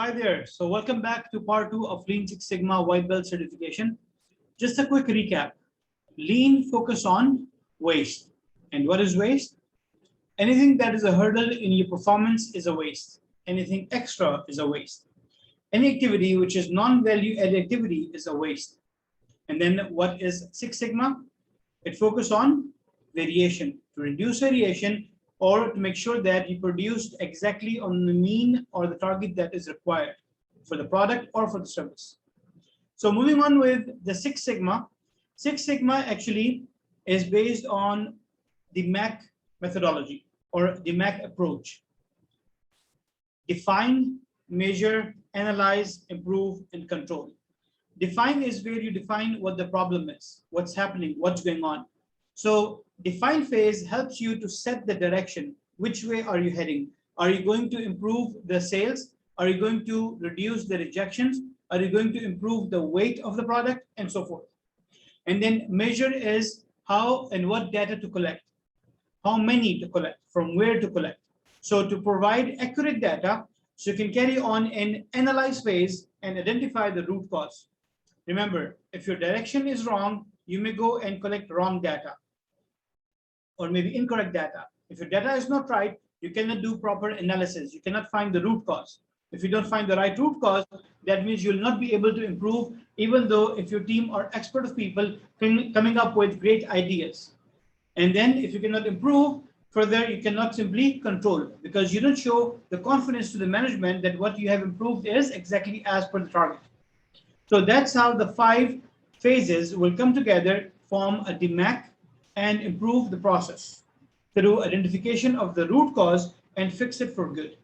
Hi there. So welcome back to part 2 of Lean Six Sigma White Belt Certification. Just a quick recap. Lean focus on waste. And what is waste? Anything that is a hurdle in your performance is a waste. Anything extra is a waste. Any activity which is non-value added activity is a waste. And then what is Six Sigma? It focuses on variation, to reduce variation or to make sure that you produced exactly on the mean or the target that is required for the product or for the service. So moving on with the Six Sigma. Six Sigma actually is based on the DMAIC methodology or the DMAIC approach. Define, measure, analyze, improve, and control. Define is where you define what the problem is, what's happening, what's going on. So define phase helps you to set the direction. Which way are you heading? Are you going to improve the sales? Are you going to reduce the rejections? Are you going to improve the weight of the product? And so forth. And then measure is how and what data to collect, how many to collect, from where to collect. So to provide accurate data, so you can carry on an analyze phase and identify the root cause. Remember, if your direction is wrong, you may go and collect wrong data or maybe incorrect data. If your data is not right, you cannot do proper analysis. You cannot find the root cause. If you don't find the right root cause, that means you'll not be able to improve, even though if your team are expert of people coming up with great ideas. And then if you cannot improve further, you cannot simply control because you don't show the confidence to the management that what you have improved is exactly as per the target. So that's how the 5 phases will come together, form a DMAIC, and improve the process through identification of the root cause and fix it for good.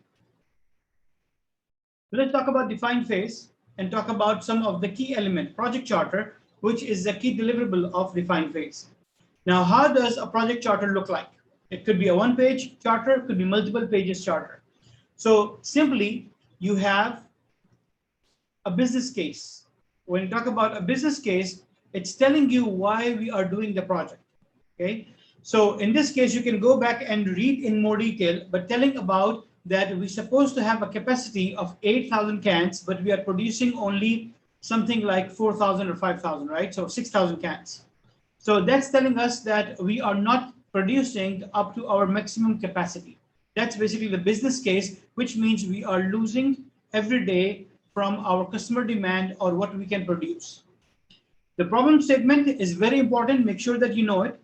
Let's talk about define phase and talk about some of the key element, project charter, which is the key deliverable of define phase. Now, how does a project charter look like? It could be a one-page charter, it could be multiple pages charter. So simply, you have a business case. When you talk about a business case, it's telling you why we are doing the project. Okay, so in this case, you can go back and read in more detail, but telling about that we're supposed to have a capacity of 8,000 cans, but we are producing only something like 4,000 or 5,000, right? So 6,000 cans. So that's telling us that we are not producing up to our maximum capacity. That's basically the business case, which means we are losing every day from our customer demand or what we can produce. The problem statement is very important. Make sure that you know it.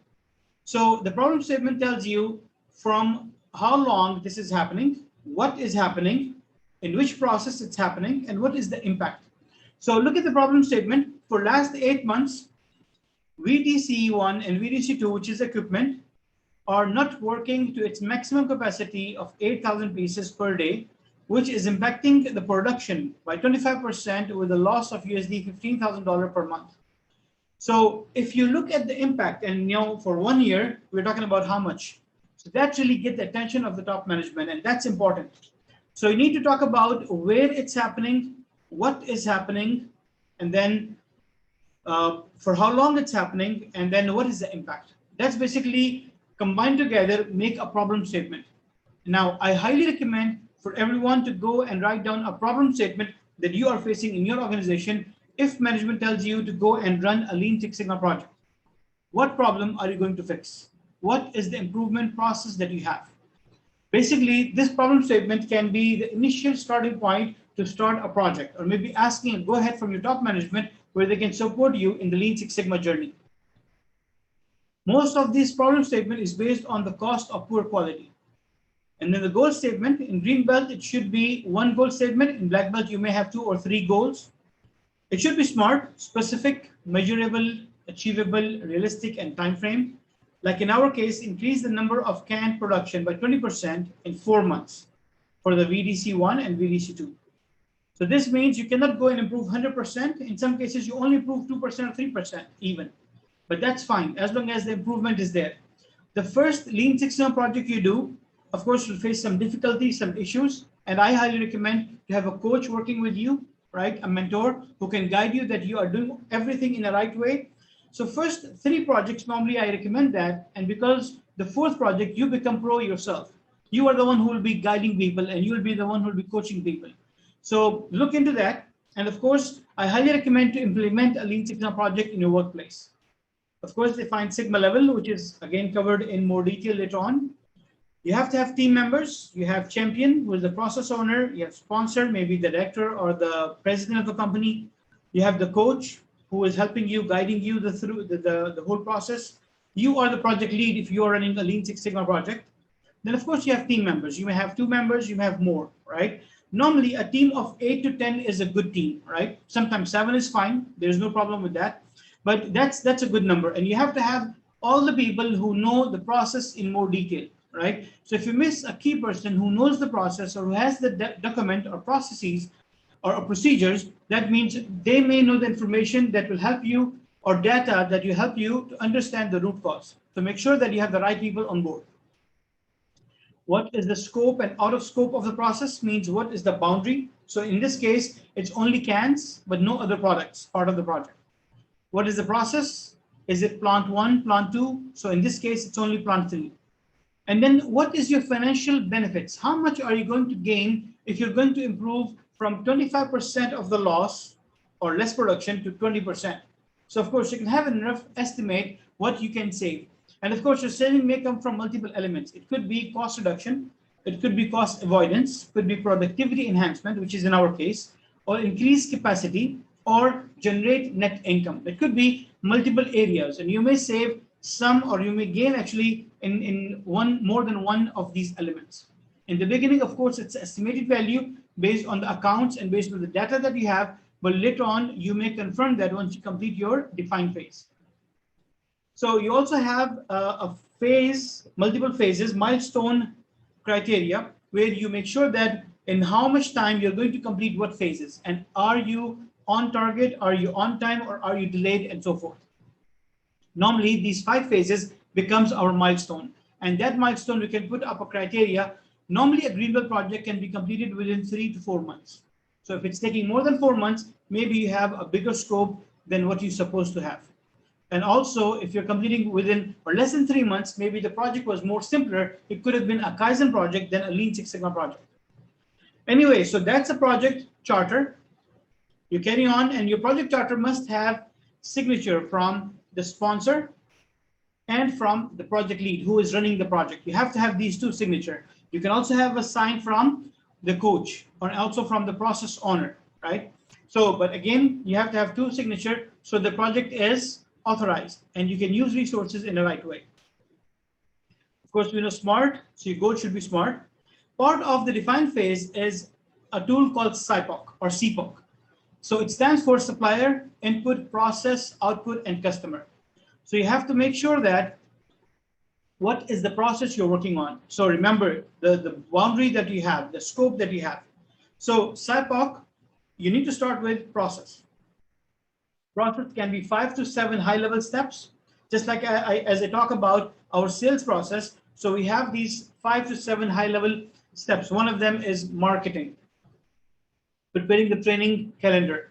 So the problem statement tells you from how long this is happening, what is happening, in which process it's happening, and what is the impact. So look at the problem statement. For last 8 months, VDC1 and VDC2, which is equipment, are not working to its maximum capacity of 8,000 pieces per day, which is impacting the production by 25% with a loss of USD $15,000 per month. So if you look at the impact, and for 1 year, we're talking about how much. So that really gets the attention of the top management, and that's important. So you need to talk about where it's happening, what is happening, and then for how long it's happening, and then what is the impact. That's basically combined together, make a problem statement. Now, I highly recommend for everyone to go and write down a problem statement that you are facing in your organization. If management tells you to go and run a Lean Six Sigma project, what problem are you going to fix? What is the improvement process that you have? Basically, this problem statement can be the initial starting point to start a project, or maybe asking a go ahead from your top management where they can support you in the Lean Six Sigma journey. Most of this problem statement is based on the cost of poor quality. And then the goal statement, in green belt, it should be 1 goal statement. In black belt, you may have 2 or 3 goals. It should be smart, specific, measurable, achievable, realistic, and time frame. Like in our case, increase the number of can production by 20% in 4 months for the VDC1 and VDC2. So this means you cannot go and improve 100%. In some cases, you only improve 2% or 3% even. But that's fine, as long as the improvement is there. The first Lean Six Sigma project you do, of course, you'll face some difficulties, some issues. And I highly recommend to have a coach working with you, right? A mentor who can guide you that you are doing everything in the right way. So first 3 projects, normally I recommend that. And because the 4th project, you become pro yourself. You are the one who will be guiding people and you will be the one who will be coaching people. So look into that. And of course, I highly recommend to implement a Lean Six Sigma project in your workplace. Of course, define Sigma level, which is again covered in more detail later on. You have to have team members. You have champion, who is the process owner. You have sponsor, maybe the director or the president of the company. You have the coach, who is helping you, guiding you through the whole process. You are the project lead if you are running a Lean Six Sigma project. Then, of course, you have team members. You may have 2 members, you may have more, right? Normally, a team of 8 to 10 is a good team, right? Sometimes 7 is fine. There's no problem with that. But that's a good number. And you have to have all the people who know the process in more detail, right? So if you miss a key person who knows the process or who has the document or processes or procedures, that means they may know the information that will help you or data that will help you to understand the root cause. So make sure that you have the right people on board. What is the scope and out of scope of the process means what is the boundary. So in this case, it's only cans, but no other products part of the project. What is the process? Is it plant 1, plant 2? So in this case, it's only plant 3. And then what is your financial benefits? How much are you going to gain if you're going to improve from 25% of the loss or less production to 20%? So of course, you can have a rough estimate what you can save. And of course, your saving may come from multiple elements. It could be cost reduction, it could be cost avoidance, could be productivity enhancement, which is in our case, or increase capacity, or generate net income. It could be multiple areas, and you may save some, or you may gain actually in more than one of these elements. In the beginning, of course, it's estimated value based on the accounts and based on the data that you have, but later on, you may confirm that once you complete your define phase. So you also have a phase, multiple phases, milestone criteria, where you make sure that in how much time you're going to complete what phases, and are you on target, are you on time, or are you delayed, and so forth. Normally, these 5 phases becomes our milestone, and that milestone we can put up a criteria. Normally, a greenfield project can be completed within 3 to 4 months. So if it's taking more than 4 months, maybe you have a bigger scope than what you're supposed to have. And also, if you're completing within or less than 3 months, maybe the project was more simpler. It could have been a Kaizen project than a Lean Six Sigma project. Anyway, so that's a project charter. You carry on, and your project charter must have signature from the sponsor and from the project lead who is running the project. You have to have these 2 signatures. You can also have a sign from the coach or also from the process owner, right? So, but again, you have to have 2 signatures so the project is authorized and you can use resources in the right way. Of course, we know SMART, so your goal should be SMART. Part of the define phase is a tool called CPOC or CPOC. So it stands for supplier, input, process, output, and customer. So you have to make sure that what is the process you're working on. So remember the boundary that you have, the scope that you have. So CPOC, you need to start with process. Process can be 5 to 7 high-level steps, just like as I talk about our sales process. So we have these 5 to 7 high-level steps. One of them is marketing, preparing the training calendar.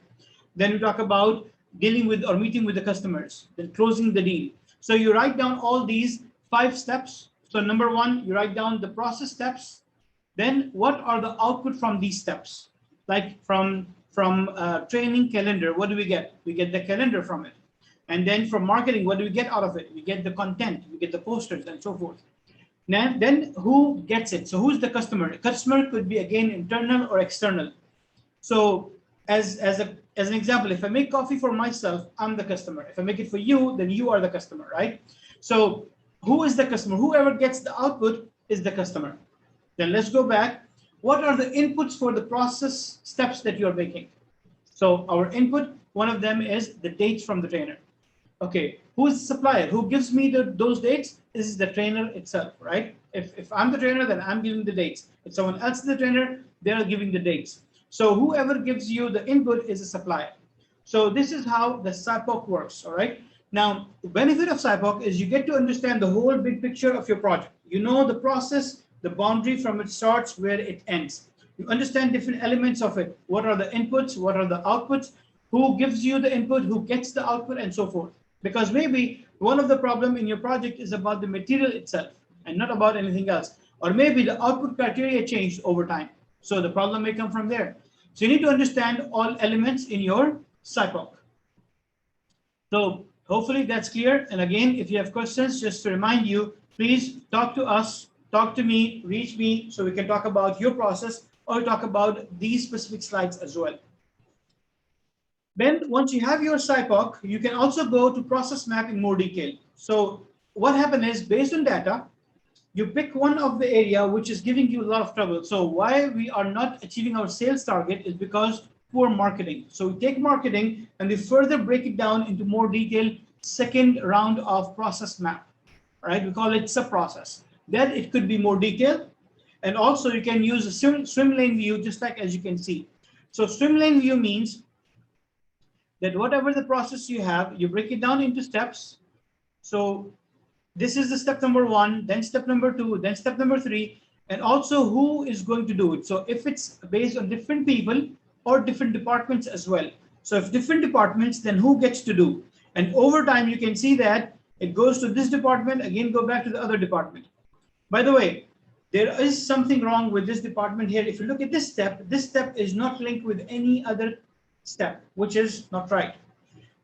Then we talk about dealing with or meeting with the customers, then closing the deal. So you write down all these 5 steps. So number 1, you write down the process steps. Then what are the output from these steps? Like from training calendar, what do we get? We get the calendar from it. And then from marketing, what do we get out of it? We get the content, we get the posters and so forth. Now, then who gets it? So who's the customer? The customer could be again internal or external. So as an example, if I make coffee for myself, I'm the customer. If I make it for you, then you are the customer, right? So who is the customer? Whoever gets the output is the customer. Then let's go back. What are the inputs for the process steps that you're making? So our input, one of them is the dates from the trainer. Okay, who is the supplier? Who gives me those dates? This is the trainer itself, right? If I'm the trainer, then I'm giving the dates. If someone else is the trainer, they're giving the dates. So whoever gives you the input is a supplier. So this is how the CPOC works, all right? Now, the benefit of CPOC is you get to understand the whole big picture of your project. You know the process, the boundary from it starts, where it ends. You understand different elements of it. What are the inputs? What are the outputs? Who gives you the input? Who gets the output? And so forth. Because maybe one of the problem in your project is about the material itself and not about anything else. Or maybe the output criteria changed over time. So the problem may come from there. So you need to understand all elements in your CPOC. So hopefully that's clear. And again, if you have questions, just to remind you, please talk to us, talk to me, reach me, so we can talk about your process or talk about these specific slides as well. Then once you have your CPOC, you can also go to process map in more detail. So what happened is, based on data, you pick one of the area which is giving you a lot of trouble. So why we are not achieving our sales target is because poor marketing. So we take marketing and we further break it down into more detailed second round of process map, right? We call it sub-process. Then it could be more detailed. And also you can use a swim lane view, just like as you can see. So swim lane view means that whatever the process you have, you break it down into steps. So this is the step number 1, then step number 2, then step number 3, and also who is going to do it. So if it's based on different people or different departments as well. So if different departments, then who gets to do? And over time, you can see that it goes to this department, again, go back to the other department. By the way, there is something wrong with this department here. If you look at this step is not linked with any other step, which is not right.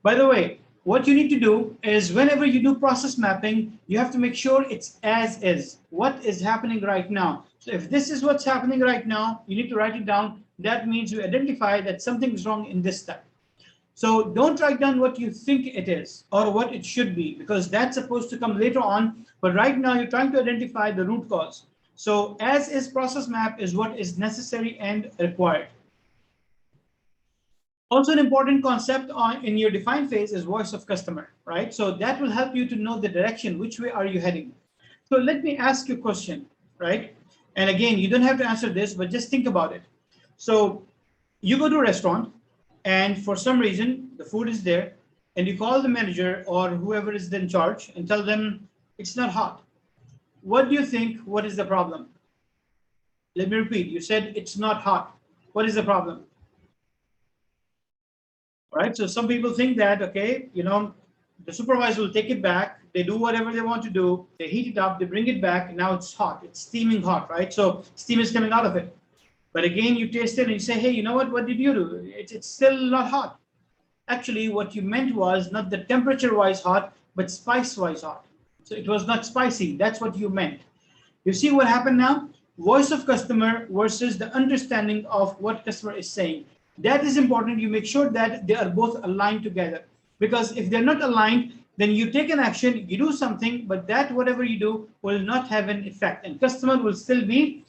By the way, what you need to do is whenever you do process mapping, you have to make sure it's as is. What is happening right now? So if this is what's happening right now, you need to write it down. That means you identify that something is wrong in this step. So don't write down what you think it is or what it should be, because that's supposed to come later on. But right now you're trying to identify the root cause. So as is process map is what is necessary and required. Also, an important concept in your define phase is voice of customer, right? So that will help you to know the direction, which way are you heading. So let me ask you a question, right? And again, you don't have to answer this, but just think about it. So you go to a restaurant and for some reason, the food is there and you call the manager or whoever is in charge and tell them it's not hot. What do you think? What is the problem? Let me repeat. You said it's not hot. What is the problem? Right? So some people think that, okay, the supervisor will take it back. They do whatever they want to do. They heat it up. They bring it back. And now it's hot. It's steaming hot, right? So steam is coming out of it. But again, you taste it and you say, hey, you know what? What did you do? It's still not hot. Actually, what you meant was not the temperature-wise hot, but spice-wise hot. So it was not spicy. That's what you meant. You see what happened now? Voice of customer versus the understanding of what customer is saying. That is important. You make sure that they are both aligned together. Because if they're not aligned, then you take an action, you do something, but that whatever you do will not have an effect. And customer will still be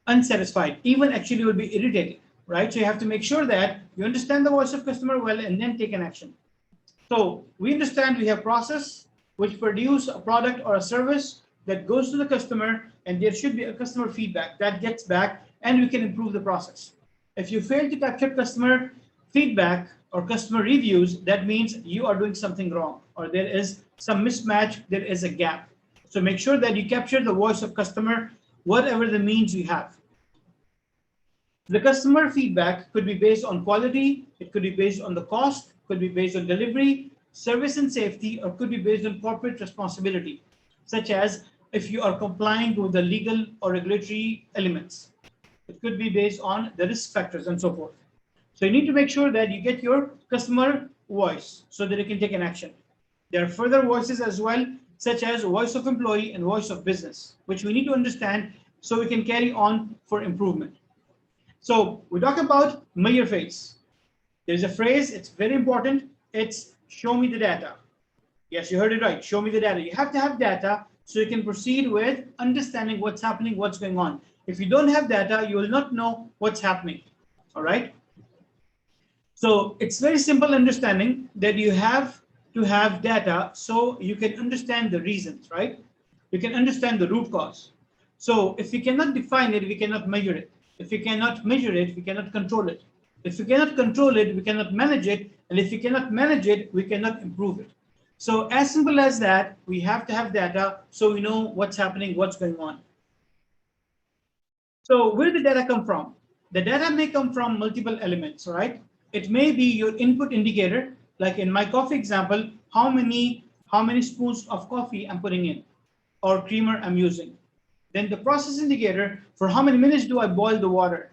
unsatisfied, even actually will be irritated, right? So you have to make sure that you understand the voice of customer well and then take an action. So we understand we have process which produce a product or a service that goes to the customer, and there should be a customer feedback that gets back and we can improve the process. If you fail to capture customer feedback or customer reviews, that means you are doing something wrong or there is some mismatch, there is a gap. So make sure that you capture the voice of customer, whatever the means you have. The customer feedback could be based on quality, it could be based on the cost, could be based on delivery, service and safety, or could be based on corporate responsibility, such as if you are complying with the legal or regulatory elements. It could be based on the risk factors and so forth. So you need to make sure that you get your customer voice so that you can take an action. There are further voices as well, such as voice of employee and voice of business, which we need to understand so we can carry on for improvement. So we talk about measure phase. There's a phrase, it's very important. It's show me the data. Yes, you heard it right. Show me the data. You have to have data so you can proceed with understanding what's happening, what's going on. If you don't have data, you will not know what's happening. All right. So it's very simple understanding that you have to have data so you can understand the reasons, right? You can understand the root cause. So if we cannot define it, we cannot measure it. If we cannot measure it, we cannot control it. If we cannot control it, we cannot manage it. And if we cannot manage it, we cannot improve it. So as simple as that, we have to have data so we know what's happening, what's going on. So where did the data come from? The data may come from multiple elements, right? It may be your input indicator, like in my coffee example, how many spoons of coffee I'm putting in or creamer I'm using. Then the process indicator, for how many minutes do I boil the water?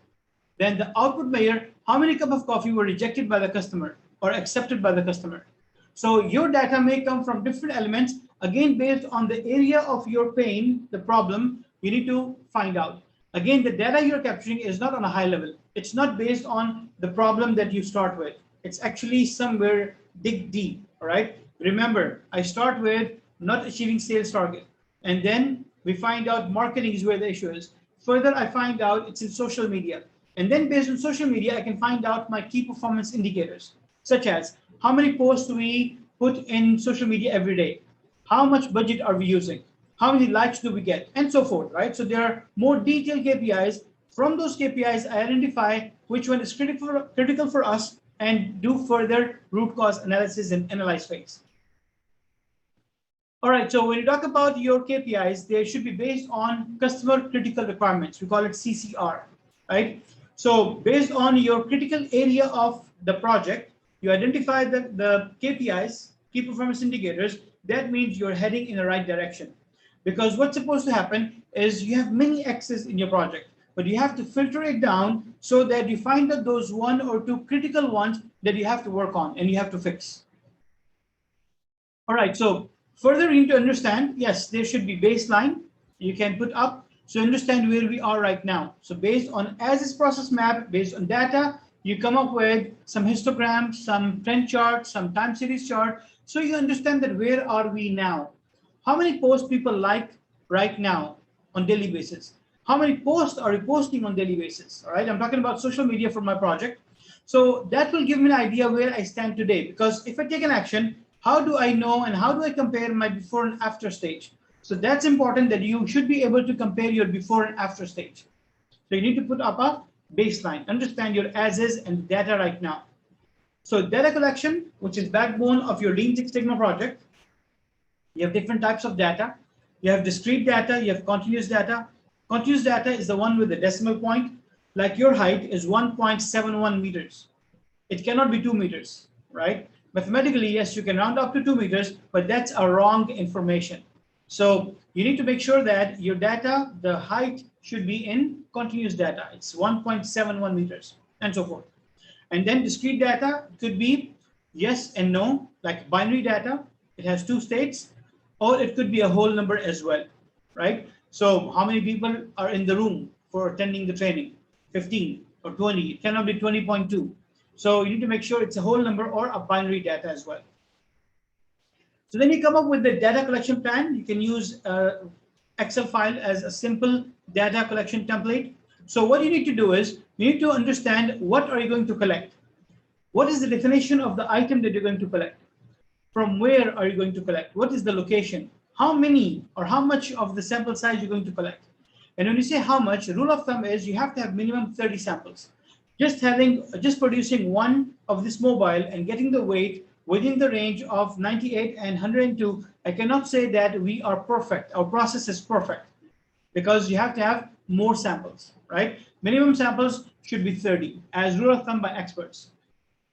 Then the output measure, how many cups of coffee were rejected by the customer or accepted by the customer. So your data may come from different elements, again, based on the area of your pain, the problem, you need to find out. Again, the data you're capturing is not on a high level. It's not based on the problem that you start with. It's actually somewhere dig deep, all right? Remember, I start with not achieving sales target. And then we find out marketing is where the issue is. Further, I find out it's in social media. And then based on social media, I can find out my key performance indicators, such as how many posts do we put in social media every day? How much budget are we using? How many likes do we get? And so forth, right? So there are more detailed KPIs. From those KPIs, I identify which one is critical for us and do further root cause analysis and analyze phase. All right, so when you talk about your KPIs, they should be based on customer critical requirements. We call it CCR, right? So based on your critical area of the project, you identify the KPIs, key performance indicators. That means you're heading in the right direction. Because what's supposed to happen is you have many X's in your project, but you have to filter it down so that you find out those one or two critical ones that you have to work on and you have to fix. All right, so further you need to understand, yes, there should be baseline you can put up. So understand where we are right now. So based on as-is process map, based on data, you come up with some histograms, some trend chart, some time series chart. So you understand that where are we now? How many posts people like right now on daily basis? How many posts are you posting on daily basis? All right, I'm talking about social media for my project. So that will give me an idea where I stand today. Because if I take an action, how do I know and how do I compare my before and after stage? So that's important that you should be able to compare your before and after stage. So you need to put up a baseline, understand your as is and data right now. So data collection, which is backbone of your Lean Six Sigma project. You have different types of data. You have discrete data, you have continuous data. Continuous data is the one with the decimal point. Like your height is 1.71 meters. It cannot be 2 meters, right? Mathematically, yes, you can round up to 2 meters, but that's a wrong information. So you need to make sure that your data, the height should be in continuous data. It's 1.71 meters and so forth. And then discrete data could be yes and no, like binary data. It has two states, or it could be a whole number as well, right? So how many people are in the room for attending the training? 15 or 20, it cannot be 20.2. So you need to make sure it's a whole number or a binary data as well. So then you come up with the data collection plan. You can use Excel file as a simple data collection template. So what you need to do is you need to understand what are you going to collect? What is the definition of the item that you're going to collect? From where are you going to collect? What is the location? How many or how much of the sample size you're going to collect? And when you say how much, rule of thumb is you have to have minimum 30 samples. Just producing one of this mobile and getting the weight within the range of 98 and 102, I cannot say that we are perfect. Our process is perfect because you have to have more samples, right? Minimum samples should be 30 as rule of thumb by experts.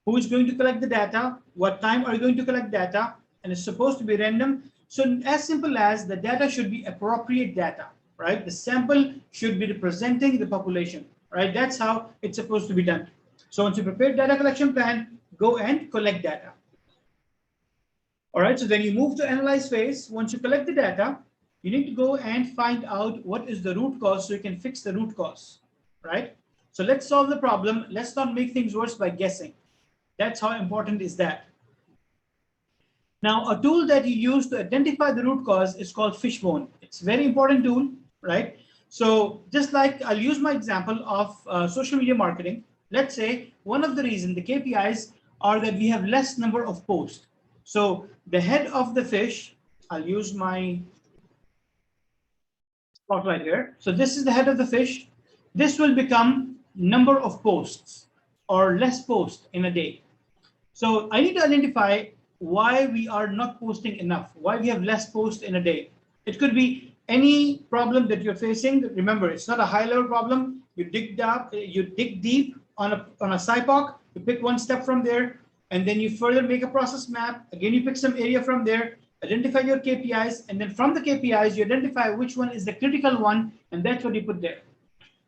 Who is going to collect the data? What time are you going to collect data? And it's supposed to be random. So as simple as the data should be appropriate data, right? The sample should be representing the population, right? That's how it's supposed to be done. So once you prepare data collection plan, go and collect data. All right, so then you move to analyze phase. Once you collect the data, you need to go and find out what is the root cause so you can fix the root cause, right? So let's solve the problem. Let's not make things worse by guessing. That's how important is that. Now, a tool that you use to identify the root cause is called Fishbone. It's a very important tool, right? So just like I'll use my example of social media marketing. Let's say one of the reasons, the KPIs, are that we have less number of posts. So the head of the fish, I'll use my spotlight here. So this is the head of the fish. This will become number of posts or less posts in a day. So I need to identify why we are not posting enough, why we have less posts in a day. It could be any problem that you're facing. Remember, it's not a high-level problem. You dig deep on a CPOC, you pick one step from there, and then you further make a process map. Again, you pick some area from there, identify your KPIs, and then from the KPIs, you identify which one is the critical one, and that's what you put there.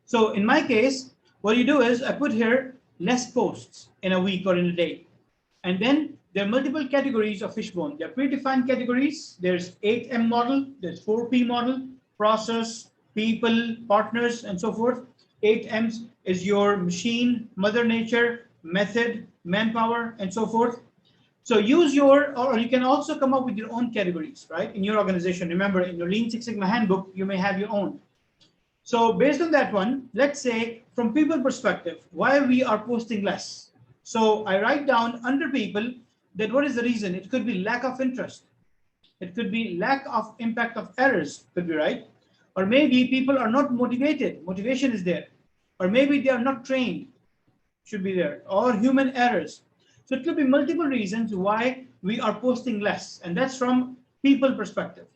So in my case, What you do is I put here less posts in a week or in a day. And then there are multiple categories of fishbone. There are predefined categories. There's 8M model, there's 4P model, process, people, partners, and so forth. 8Ms is your machine, mother nature, method, manpower, and so forth. So use your, or you can also come up with your own categories, right? In your organization. Remember, in your Lean Six Sigma handbook, you may have your own. So based on that one, let's say from people perspective, why we are posting less. So I write down under people that what is the reason? It could be lack of interest. It could be lack of impact of errors, could be right. Or maybe people are not motivated. Motivation is there. Or maybe they are not trained, should be there. Or human errors. So it could be multiple reasons why we are posting less. And that's from people perspective.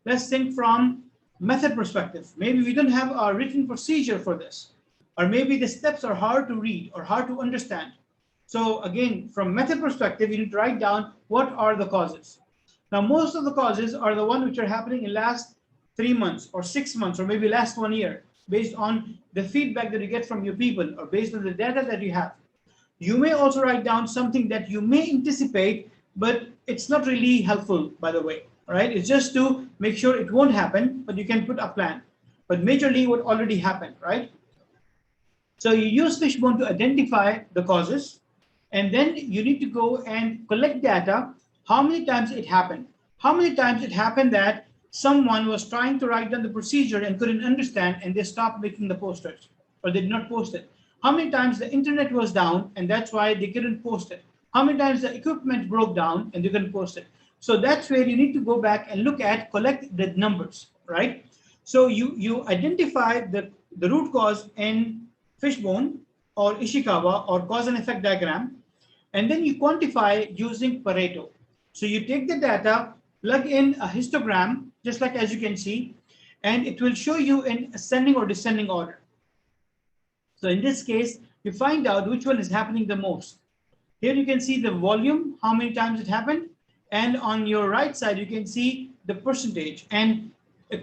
Let's think from method perspective. Maybe we don't have a written procedure for this. Or maybe the steps are hard to read or hard to understand. So again, from method perspective, you need to write down what are the causes. Now, most of the causes are the ones which are happening in last 3 months or 6 months or maybe last 1 year, based on the feedback that you get from your people or based on the data that you have. You may also write down something that you may anticipate, but it's not really helpful, by the way, right? It's just to make sure it won't happen, but you can put a plan. But majorly what already happened, right? So you use Fishbone to identify the causes, and then you need to go and collect data. How many times it happened? How many times it happened that someone was trying to write down the procedure and couldn't understand, and they stopped making the posters, or they did not post it? How many times the internet was down, and that's why they couldn't post it? How many times the equipment broke down and they couldn't post it? So that's where you need to go back and look at, collect the numbers, right? So you identify the root cause in Fishbone or Ishikawa or cause and effect diagram, and then you quantify using Pareto. So you take the data, plug in a histogram, just like as you can see, and it will show you in ascending or descending order. So in this case, you find out which one is happening the most. Here you can see the volume, how many times it happened. And on your right side, you can see the percentage. And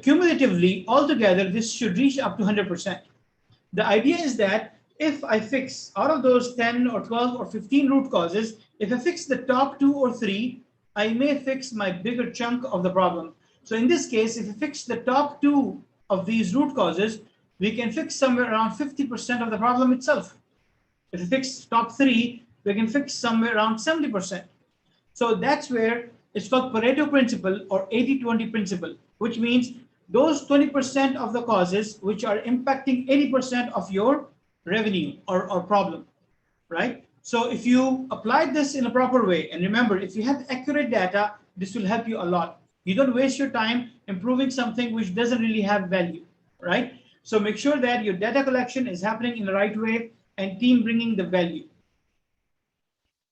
cumulatively, altogether, this should reach up to 100%. The idea is that if I fix out of those 10 or 12 or 15 root causes, if I fix the top 2 or 3, I may fix my bigger chunk of the problem. So in this case, if you fix the top 2 of these root causes, we can fix somewhere around 50% of the problem itself. If you fix top 3, we can fix somewhere around 70%. So that's where it's called Pareto principle or 80-20 principle, which means those 20% of the causes which are impacting 80% of your revenue or problem, right? So if you apply this in a proper way, and remember, if you have accurate data, this will help you a lot. You don't waste your time improving something which doesn't really have value, right? So make sure that your data collection is happening in the right way and team bringing the value.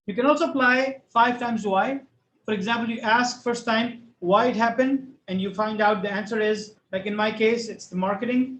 You can also apply 5 times why. For example, you ask first time why it happened, and you find out the answer is, like in my case, it's the marketing.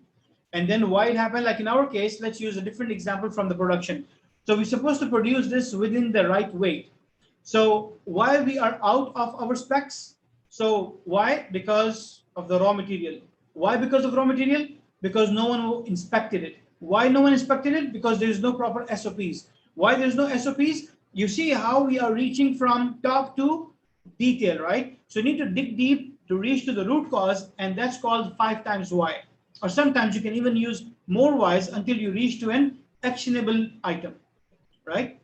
And then why it happened, like in our case, let's use a different example from the production. So we're supposed to produce this within the right weight. So why we are out of our specs? So why? Because of the raw material. Why because of raw material? Because no one inspected it. Why no one inspected it? Because there is no proper SOPs. Why there's no SOPs? You see how we are reaching from top to detail, right? So you need to dig deep to reach to the root cause, and that's called 5 times why. Or sometimes you can even use more whys until you reach to an actionable item, right?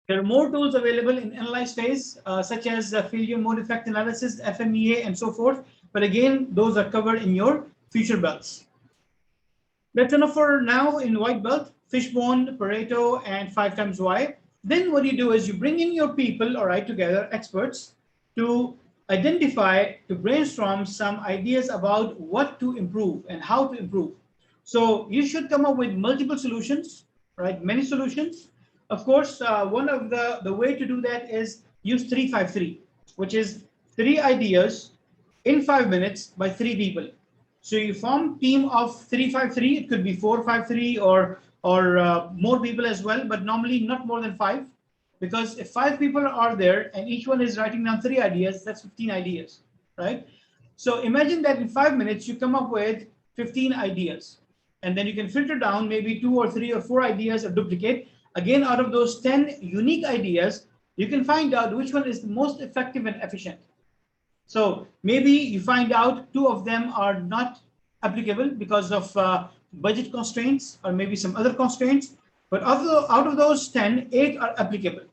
There are more tools available in analyze phase, such as failure mode effect analysis, FMEA, and so forth. But again, those are covered in your future belts. That's enough for now in white belt, Fishbone, Pareto, and 5 times why. Then what you do is you bring in your people, all right, together, experts, to identify, to brainstorm some ideas about what to improve and how to improve. So you should come up with multiple solutions, right? Many solutions. Of course, one of the way to do that is use 3-5-3, which is 3 ideas in 5 minutes by 3 people. So you form team of 3-5-3. It could be 4-5-3 or more people as well, but normally not more than 5, because if 5 people are there and each one is writing down 3 ideas, that's 15 ideas, right? So imagine that in 5 minutes you come up with 15 ideas, and then you can filter down maybe 2 or 3 or 4 ideas or duplicate. Again, out of those 10 unique ideas, you can find out which one is the most effective and efficient. So maybe you find out 2 of them are not applicable because of budget constraints or maybe some other constraints. But out of those 10, 8 are applicable.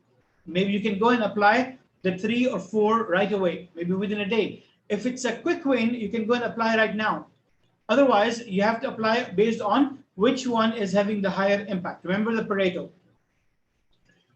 Maybe you can go and apply the 3 or 4 right away, maybe within a day. If it's a quick win, you can go and apply right now. Otherwise, you have to apply based on which one is having the higher impact. Remember the Pareto.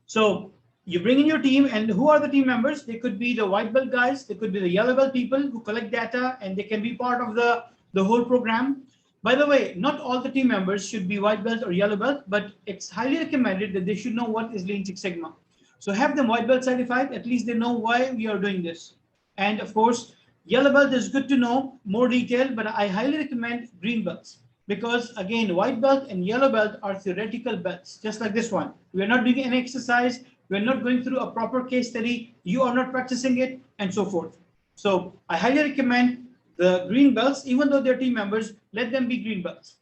So you bring in your team, and who are the team members? They could be the white belt guys, they could be the yellow belt people who collect data, and they can be part of the whole program. By the way, not all the team members should be white belt or yellow belt, but it's highly recommended that they should know what is Lean Six Sigma. So have them white belt certified, at least they know why we are doing this. And of course, yellow belt is good to know more detail, but I highly recommend green belts, because again, white belt and yellow belt are theoretical belts, just like this one. We are not doing any exercise, we're not going through a proper case study, you are not practicing it, and so forth. So I highly recommend the green belts, even though they're team members, let them be green belts.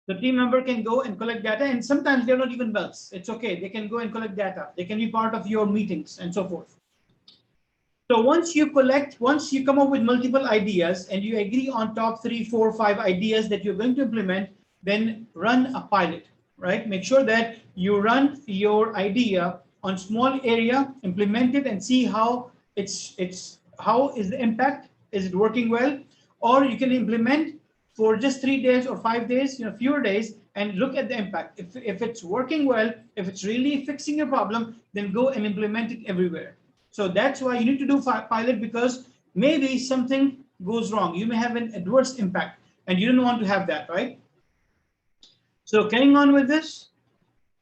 The team member can go and collect data, and sometimes they're not even belts. It's okay, they can go and collect data. They can be part of your meetings and so forth. So once you come up with multiple ideas and you agree on top 3, 4, 5 ideas that you're going to implement, then run a pilot, right? Make sure that you run your idea on small area, implement it, and see how how is the impact. Is it working well? Or you can implement for just 3 days or 5 days, fewer days, and look at the impact. If it's working well, if it's really fixing your problem, then go and implement it everywhere. So that's why you need to do pilot, because maybe something goes wrong. You may have an adverse impact, and you don't want to have that, right? So carrying on with this,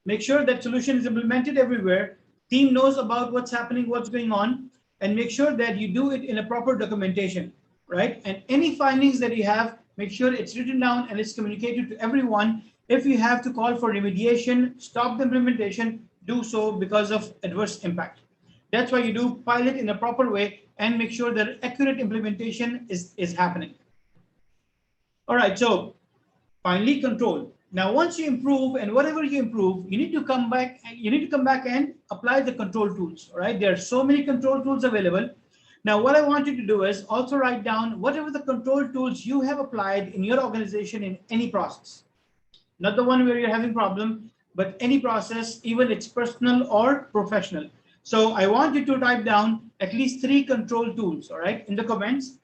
make sure that solution is implemented everywhere. Team knows about what's happening, what's going on, and make sure that you do it in a proper documentation, right? And any findings that you have, make sure it's written down and it's communicated to everyone. If you have to call for remediation, stop the implementation, do so because of adverse impact. That's why you do pilot in a proper way and make sure that accurate implementation is happening. All right, so finally, control. Now, once you improve, and whatever you improve, you need to come back and apply the control tools, right? There are so many control tools available. Now, what I want you to do is also write down whatever the control tools you have applied in your organization in any process. Not the one where you're having problem, but any process, even it's personal or professional. So I want you to type down at least 3 control tools, all right, in the comments,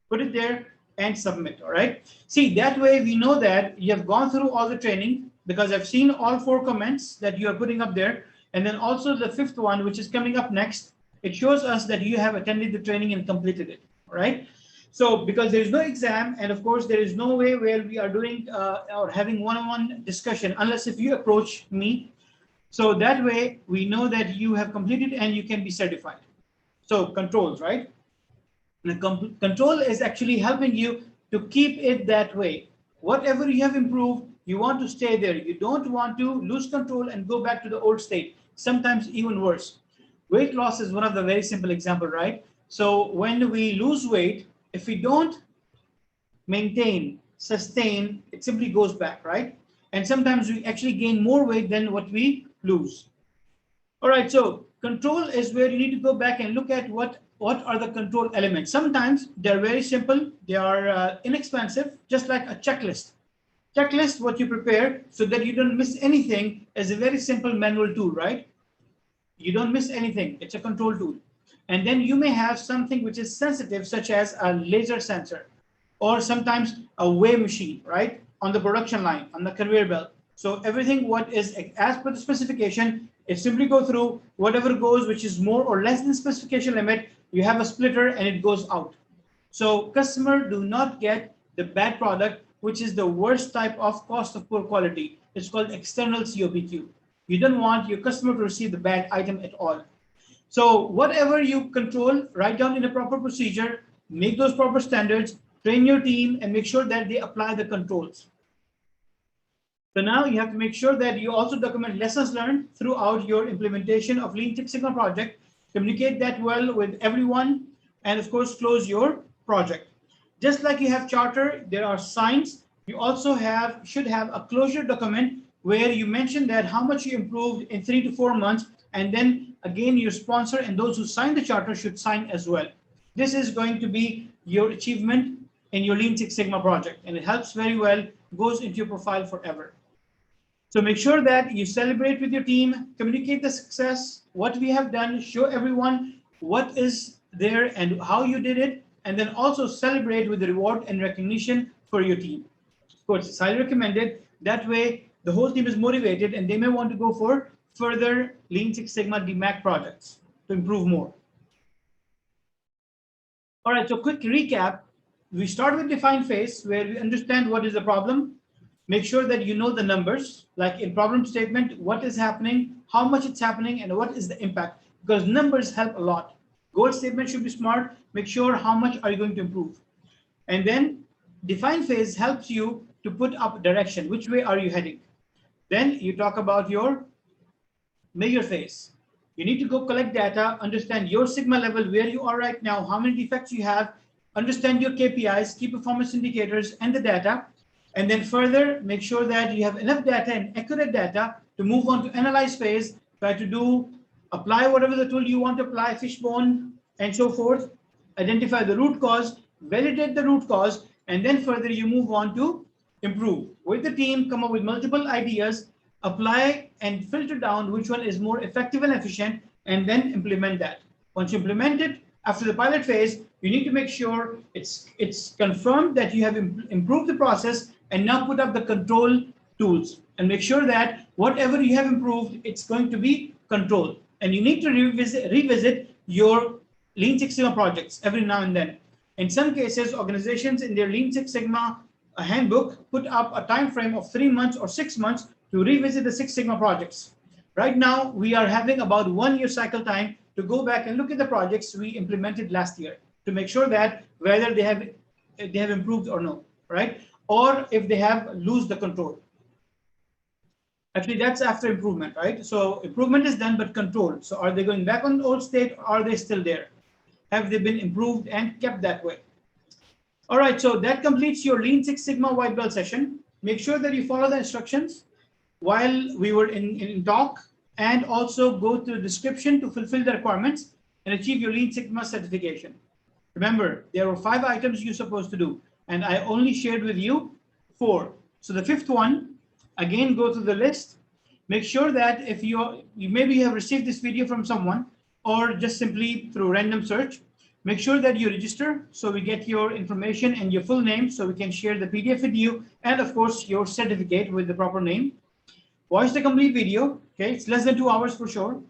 put it there and submit, all right? See, that way we know that you have gone through all the training, because I've seen all 4 comments that you are putting up there. And then also the 5th one, which is coming up next, it shows us that you have attended the training and completed it, all right? So because there is no exam, and of course there is no way where we are doing or having one-on-one discussion unless if you approach me. So that way we know that you have completed and you can be certified. So controls, right? And control is actually helping you to keep it that way. Whatever you have improved, you want to stay there. You don't want to lose control and go back to the old state, sometimes even worse. Weight loss is one of the very simple example, right? So when we lose weight, if we don't maintain, sustain, it simply goes back, right? And sometimes we actually gain more weight than what we lose. All right, so control is where you need to go back and look at what are the control elements. Sometimes they're very simple, they are inexpensive, just like a checklist. Checklist, what you prepare so that you don't miss anything, is a very simple manual tool, right? You don't miss anything, it's a control tool. And then you may have something which is sensitive, such as a laser sensor, or sometimes a weigh machine, right? On the production line, on the conveyor belt. So everything what is as per the specification, it simply go through, whatever goes, which is more or less than specification limit, you have a splitter and it goes out. So customer do not get the bad product, which is the worst type of cost of poor quality. It's called external COPQ. You don't want your customer to receive the bad item at all. So whatever you control, write down in a proper procedure, make those proper standards, train your team, and make sure that they apply the controls. So now you have to make sure that you also document lessons learned throughout your implementation of Lean Six Sigma project, communicate that well with everyone, and of course, close your project. Just like you have charter, there are signs You also should have a closure document where you mention that how much you improved in 3 to 4 months, and then again your sponsor and those who sign the charter should sign as well. This is going to be your achievement in your Lean Six Sigma project, and it helps very well, goes into your profile forever. So make sure that you celebrate with your team, communicate the success, what we have done, show everyone what is there and how you did it, and then also celebrate with the reward and recognition for your team. Of course, it's highly recommended. That way, the whole team is motivated and they may want to go for further Lean Six Sigma DMAIC projects to improve more. All right, so quick recap. We start with define phase where we understand what is the problem. Make sure that you know the numbers, like in problem statement, what is happening, how much it's happening, and what is the impact, because numbers help a lot. Goal statement should be smart. Make sure how much are you going to improve. And then define phase helps you to put up direction. Which way are you heading? Then you talk about your measure phase. You need to go collect data, understand your Sigma level, where you are right now, how many defects you have, understand your KPIs, key performance indicators, and the data. And then further, make sure that you have enough data and accurate data to move on to analyze phase, try to apply whatever the tool you want to apply, fishbone, and so forth, identify the root cause, validate the root cause, and then further you move on to improve. With the team, come up with multiple ideas, apply and filter down which one is more effective and efficient, and then implement that. Once you implement it, after the pilot phase, you need to make sure it's confirmed that you have improved the process, and now put up the control tools and make sure that whatever you have improved, it's going to be controlled. And you need to revisit your Lean Six Sigma projects every now and then. In some cases, organizations in their Lean Six Sigma handbook put up a time frame of 3 months or 6 months to revisit the Six Sigma projects. Right now, we are having about 1 year cycle time to go back and look at the projects we implemented last year to make sure that whether they have improved or no, right? Or if they have lose the control. Actually, that's after improvement, right? So improvement is done, but control. So are they going back on the old state? Or are they still there? Have they been improved and kept that way? All right, so that completes your Lean Six Sigma white belt session. Make sure that you follow the instructions while we were in talk, and also go to the description to fulfill the requirements and achieve your Lean Sigma certification. Remember, there were 5 items you're supposed to do, and I only shared with you 4. So the 5th one, again, go through the list. Make sure that if you maybe have received this video from someone or just simply through random search, make sure that you register so we get your information and your full name so we can share the PDF with you, and of course your certificate with the proper name. Watch the complete video. Okay, it's less than 2 hours for sure.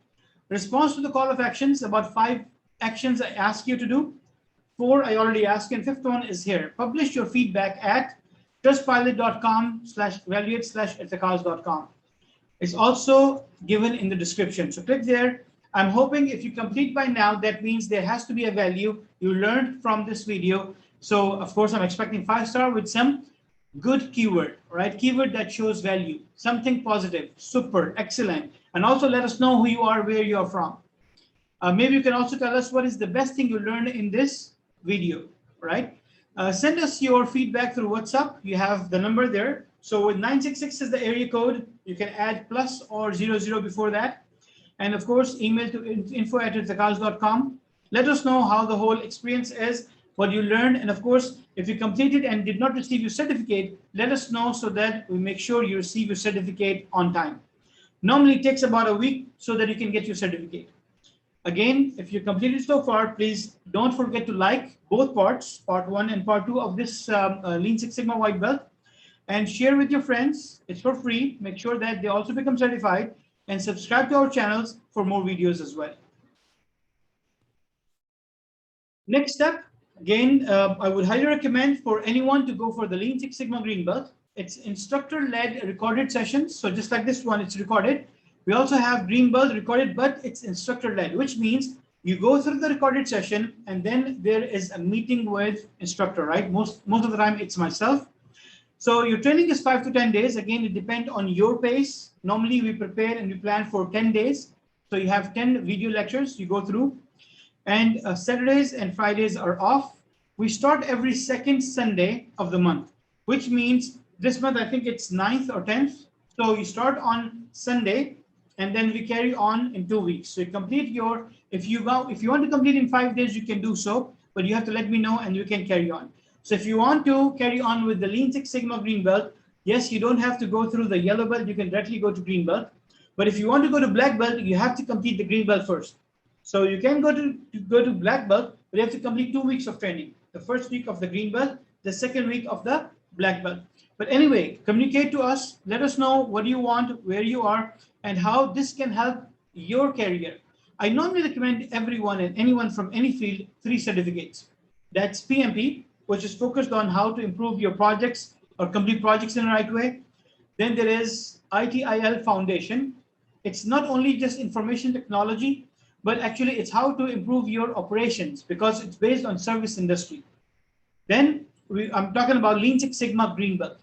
Response to the call of actions, about 5 actions I ask you to do. 4 I already asked, and 5th one is here. Publish your feedback at trustpilot.com/evaluate/ethicaus.com. It's also given in the description. So click there. I'm hoping if you complete by now, that means there has to be a value you learned from this video. So of course, I'm expecting 5-star with some good keyword, right? Keyword that shows value, something positive, super, excellent. And also let us know who you are, where you are from. Maybe you can also tell us what is the best thing you learned in this video, right? Send us your feedback through WhatsApp. You have the number there. So with 966 as the area code, you can add plus or 00 before that. And of course, email to info@ethicaus.com. Let us know how the whole experience is, what you learned. And of course, if you completed and did not receive your certificate, let us know so that we make sure you receive your certificate on time. Normally it takes about a week so that you can get your certificate. Again, if you completed so far, please don't forget to like both parts, part 1 and part 2 of this Lean Six Sigma white belt, and share with your friends. It's for free. Make sure that they also become certified, and subscribe to our channels for more videos as well. Next step, again, I would highly recommend for anyone to go for the Lean Six Sigma green belt. It's instructor-led recorded sessions. So just like this one, it's recorded. We also have green belt recorded, but it's instructor-led, which means you go through the recorded session and then there is a meeting with instructor, right? Most of the time it's myself. So your training is 5 to 10 days. Again, it depends on your pace. Normally we prepare and we plan for 10 days. So you have 10 video lectures you go through, and Saturdays and Fridays are off. We start every second Sunday of the month, which means this month, I think it's 9th or 10th. So you start on Sunday, and then we carry on in 2 weeks. So you complete your, if you want to complete in 5 days, you can do so, but you have to let me know and you can carry on. So if you want to carry on with the Lean Six Sigma Green Belt, yes, you don't have to go through the yellow belt, you can directly go to green belt. But if you want to go to black belt, you have to complete the green belt first. So you can go to black belt, but you have to complete 2 weeks of training. The first week of the green belt, the second week of the black belt. But anyway, communicate to us. Let us know what you want, where you are, and how this can help your career. I normally recommend everyone and anyone from any field 3 certificates. That's PMP, which is focused on how to improve your projects or complete projects in the right way. Then there is ITIL Foundation. It's not only just information technology, but actually it's how to improve your operations because it's based on service industry. Then I'm talking about Lean Six Sigma Green Belt.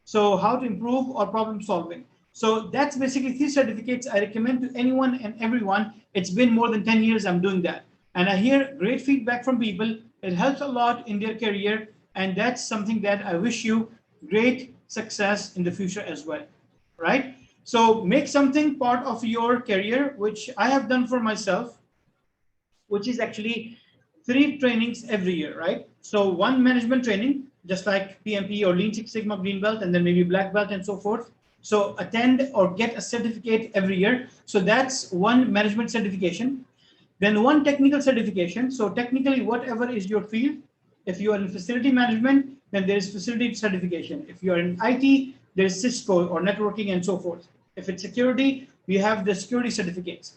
So how to improve or problem solving. So that's basically 3 certificates I recommend to anyone and everyone. It's been more than 10 years I'm doing that. And I hear great feedback from people. It helps a lot in their career. And that's something that I wish you great success in the future as well, right? So make something part of your career, which I have done for myself, which is actually 3 trainings every year, right? So 1 management training, just like PMP or Lean Six Sigma Green Belt, and then maybe black belt and so forth. So attend or get a certificate every year. So that's 1 management certification. Then 1 technical certification. So technically, whatever is your field, if you are in facility management, then there is facility certification. If you are in IT, there is Cisco or networking and so forth. If it's security, we have the security certificates.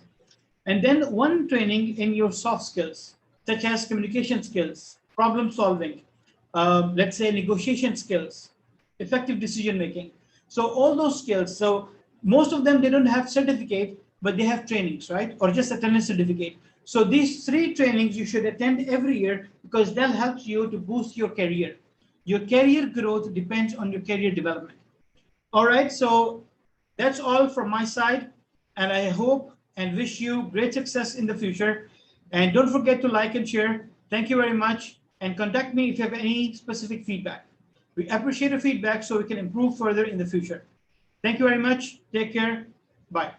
And then 1 training in your soft skills, such as communication skills, problem solving, let's say negotiation skills, effective decision making. So all those skills. So most of them, they don't have certificate, but they have trainings, right? Or just attendance certificate. So these 3 trainings you should attend every year because that helps you to boost your career. Your career growth depends on your career development. All right, so that's all from my side. And I hope and wish you great success in the future. And don't forget to like and share. Thank you very much. And contact me if you have any specific feedback. We appreciate your feedback so we can improve further in the future. Thank you very much. Take care. Bye.